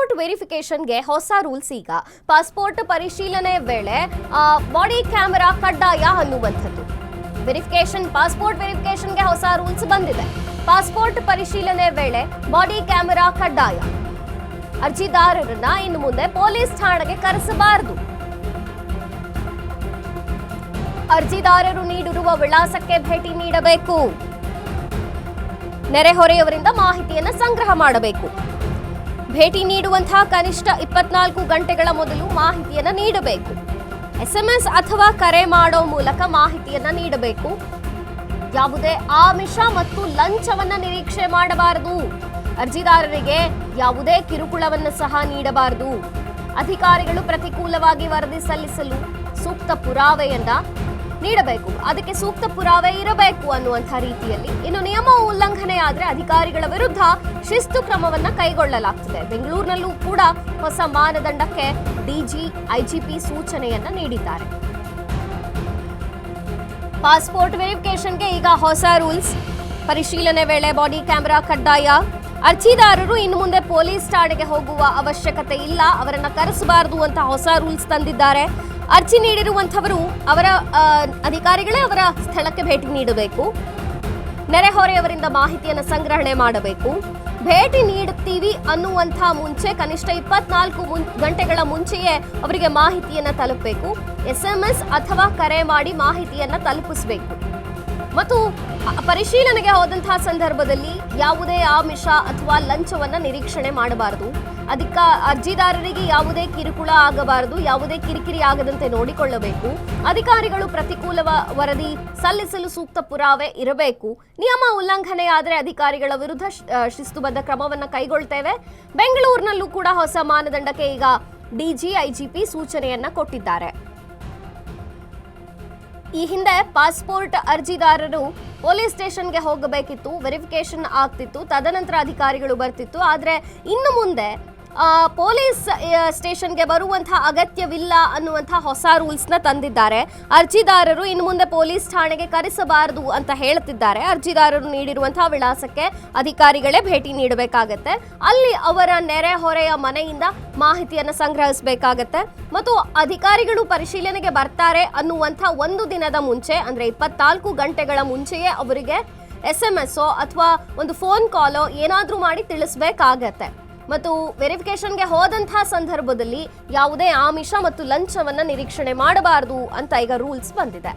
Passport ವೆರಿಫಿಕೇಶನ್ಗೆ ಹೊಸ rules ಈಗ passport ಪರಿಶೀಲನೆ ವೇಳೆ ಬಾಡಿ ಕ್ಯಾಮೆರಾ ಕಡ್ಡಾಯ ಅನ್ನುವಂಥದ್ದು. ಪಾಸ್ಪೋರ್ಟ್ ವೆರಿಫಿಕೇಶನ್ಗೆ ಹೊಸ ರೂಲ್ಸ್ ಬಂದಿದೆ. ಪಾಸ್ಪೋರ್ಟ್ ಪರಿಶೀಲನೆ ವೇಳೆ ಬಾಡಿ ಕ್ಯಾಮೆರಾ ಕಡ್ಡಾಯ. ಅರ್ಜಿದಾರರನ್ನ ಇನ್ನು ಮುಂದೆ ಪೊಲೀಸ್ ಠಾಣೆಗೆ ಕರೆಸಬಾರದು. ಅರ್ಜಿದಾರರು ನೀಡಿರುವ ವಿಳಾಸಕ್ಕೆ ಭೇಟಿ ನೀಡಬೇಕು. ನೆರೆಹೊರೆಯವರಿಂದ ಮಾಹಿತಿಯನ್ನು ಸಂಗ್ರಹ ಮಾಡಬೇಕು. ಭೇಟಿ ನೀಡುವಂತಹ ಕನಿಷ್ಠ 24 ಗಂಟೆಗಳ ಮೊದಲು ಮಾಹಿತಿಯನ್ನು ನೀಡಬೇಕು. SMS ಅಥವಾ ಕರೆ ಮಾಡೋ ಮೂಲಕ ಮಾಹಿತಿಯನ್ನ ನೀಡಬೇಕು. ಯಾವುದೇ ಆಮಿಷ ಮತ್ತು ಲಂಚವನ್ನ ನಿರೀಕ್ಷೆ ಮಾಡಬಾರದು. ಅರ್ಜಿದಾರರಿಗೆ ಯಾವುದೇ ಕಿರುಕುಳವನ್ನು ಸಹ ನೀಡಬಾರದು. ಅಧಿಕಾರಿಗಳು ಪ್ರತಿಕೂಲವಾಗಿ ವರದಿ ಸಲ್ಲಿಸಲು ಸೂಕ್ತ ಪುರಾವೆಯನ್ನ ನೀಡಬೇಕು. ಅದಕ್ಕೆ ಸೂಕ್ತ ಪುರಾವೆ ಇರಬೇಕು ಅನ್ನುವಂಥ ರೀತಿಯಲ್ಲಿ. ಇನ್ನು ನಿಯಮ ಉಲ್ಲಂಘನೆ ಆದರೆ ಅಧಿಕಾರಿಗಳ ವಿರುದ್ಧ ಶಿಸ್ತು ಕ್ರಮವನ್ನ ಕೈಗೊಳ್ಳಲಾಗ್ತದೆ. ಬೆಂಗಳೂರಿನಲ್ಲೂ ಕೂಡ ಹೊಸ ಮಾನದಂಡಕ್ಕೆ ಡಿಜಿ ಐಜಿಪಿ ಸೂಚನೆಯನ್ನ ನೀಡಿದ್ದಾರೆ. ಪಾಸ್ಪೋರ್ಟ್ ವೆರಿಫಿಕೇಶನ್ಗೆ ಈಗ ಹೊಸ ರೂಲ್ಸ್. ಪರಿಶೀಲನೆ ವೇಳೆ ಬಾಡಿ ಕ್ಯಾಮೆರಾ ಕಡ್ಡಾಯ. ಅರ್ಜಿದಾರರು ಇನ್ನು ಮುಂದೆ ಪೊಲೀಸ್ ಠಾಣೆಗೆ ಹೋಗುವ ಅವಶ್ಯಕತೆ ಇಲ್ಲ. ಅವರನ್ನ ಕರೆಸಬಾರದು ಅಂತ ಹೊಸ ರೂಲ್ಸ್ ತಂದಿದ್ದಾರೆ. ಅರ್ಜಿ ನೀಡಿರುವಂತವರು ಅವರ ಅಧಿಕಾರಿಗಳೇ ಅವರ ಸ್ಥಳಕ್ಕೆ ಭೇಟಿ ನೀಡಬೇಕು. ನೆರೆಹೊರೆಯವರಿಂದ ಮಾಹಿತಿಯನ್ನು ಸಂಗ್ರಹಣೆ ಮಾಡಬೇಕು. ಭೇಟಿ ನೀಡುತ್ತೀವಿ ಅನ್ನುವಂಥ ಮುಂಚೆ ಕನಿಷ್ಠ 24 ಗಂಟೆಗಳ ಮುಂಚೆಯೇ ಅವರಿಗೆ ಮಾಹಿತಿಯನ್ನು ತಲುಪಬೇಕು. SMS ಅಥವಾ ಕರೆ ಮಾಡಿ ಮಾಹಿತಿಯನ್ನು ತಲುಪಿಸಬೇಕು. ಮತ್ತು ಪರಿಶೀಲನೆಗೆ ಹೋದಂತಹ ಸಂದರ್ಭದಲ್ಲಿ ಯಾವುದೇ ಆಮಿಷ ಅಥವಾ ಲಂಚವನ್ನ ನಿರೀಕ್ಷಣೆ ಮಾಡಬಾರದು. ಅರ್ಜಿದಾರರಿಗೆ ಯಾವುದೇ ಕಿರುಕುಳ ಆಗಬಾರದು. ಯಾವುದೇ ಕಿರಿಕಿರಿ ಆಗದಂತೆ ನೋಡಿಕೊಳ್ಳಬೇಕು. ಅಧಿಕಾರಿಗಳು ಪ್ರತಿಕೂಲ ವರದಿ ಸಲ್ಲಿಸಲು ಸೂಕ್ತ ಪುರಾವೆ ಇರಬೇಕು. ನಿಯಮ ಉಲ್ಲಂಘನೆ ಆದರೆ ಅಧಿಕಾರಿಗಳ ವಿರುದ್ಧ ಶಿಸ್ತುಬದ್ಧ ಕ್ರಮವನ್ನು ಕೈಗೊಳ್ತೇವೆ. ಬೆಂಗಳೂರಿನಲ್ಲೂ ಕೂಡ ಹೊಸ ಮಾನದಂಡಕ್ಕೆ ಈಗ ಡಿಜಿ ಐಜಿಪಿ ಸೂಚನೆಯನ್ನ ಕೊಟ್ಟಿದ್ದಾರೆ. ಈ ಹಿಂದೆ ಪಾಸ್ಪೋರ್ಟ್ ಅರ್ಜಿದಾರರು ಪೊಲೀಸ್ ಸ್ಟೇಷನ್ಗೆ ಹೋಗಬೇಕಿತ್ತು, ವೆರಿಫಿಕೇಶನ್ ಆಗ್ತಿತ್ತು, ತದನಂತರ ಅಧಿಕಾರಿಗಳು ಬರ್ತಿತ್ತು. ಆದರೆ ಇನ್ನು ಮುಂದೆ ಪೊಲೀಸ್ ಸ್ಟೇಷನ್ಗೆ ಬರುವಂತಹ ಅಗತ್ಯವಿಲ್ಲ ಅನ್ನುವಂತಹ ಹೊಸ ರೂಲ್ಸ್ನ ತಂದಿದ್ದಾರೆ. ಅರ್ಜಿದಾರರು ಇನ್ನು ಮುಂದೆ ಪೊಲೀಸ್ ಠಾಣೆಗೆ ಕರೆಸಬಾರದು ಅಂತ ಹೇಳುತ್ತಿದ್ದಾರೆ. ಅರ್ಜಿದಾರರು ನೀಡಿರುವಂತಹ ವಿಳಾಸಕ್ಕೆ ಅಧಿಕಾರಿಗಳೇ ಭೇಟಿ ನೀಡಬೇಕಾಗತ್ತೆ. ಅಲ್ಲಿ ಅವರ ನೆರೆಹೊರೆಯ ಮನೆಯಿಂದ ಮಾಹಿತಿಯನ್ನು ಸಂಗ್ರಹಿಸಬೇಕಾಗತ್ತೆ. ಮತ್ತು ಅಧಿಕಾರಿಗಳು ಪರಿಶೀಲನೆಗೆ ಬರ್ತಾರೆ ಅನ್ನುವಂಥ ಒಂದು ದಿನದ ಮುಂಚೆ, ಅಂದ್ರೆ 24 ಗಂಟೆಗಳ ಮುಂಚೆಯೇ ಅವರಿಗೆ SMS ಅಥವಾ ಒಂದು ಫೋನ್ ಕಾಲೋ ಏನಾದರೂ ಮಾಡಿ ತಿಳಿಸಬೇಕಾಗತ್ತೆ. ಮತ್ತು ವೆರಿಫಿಕೇಶನ್ಗೆ ಹೋದಂತಹ ಸಂದರ್ಭದಲ್ಲಿ ಯಾವುದೇ ಆಮಿಷ ಮತ್ತು ಲಂಚವನ್ನ ನಿರೀಕ್ಷಣೆ ಮಾಡಬಾರದು ಅಂತ ಈಗ ರೂಲ್ಸ್ ಬಂದಿದೆ.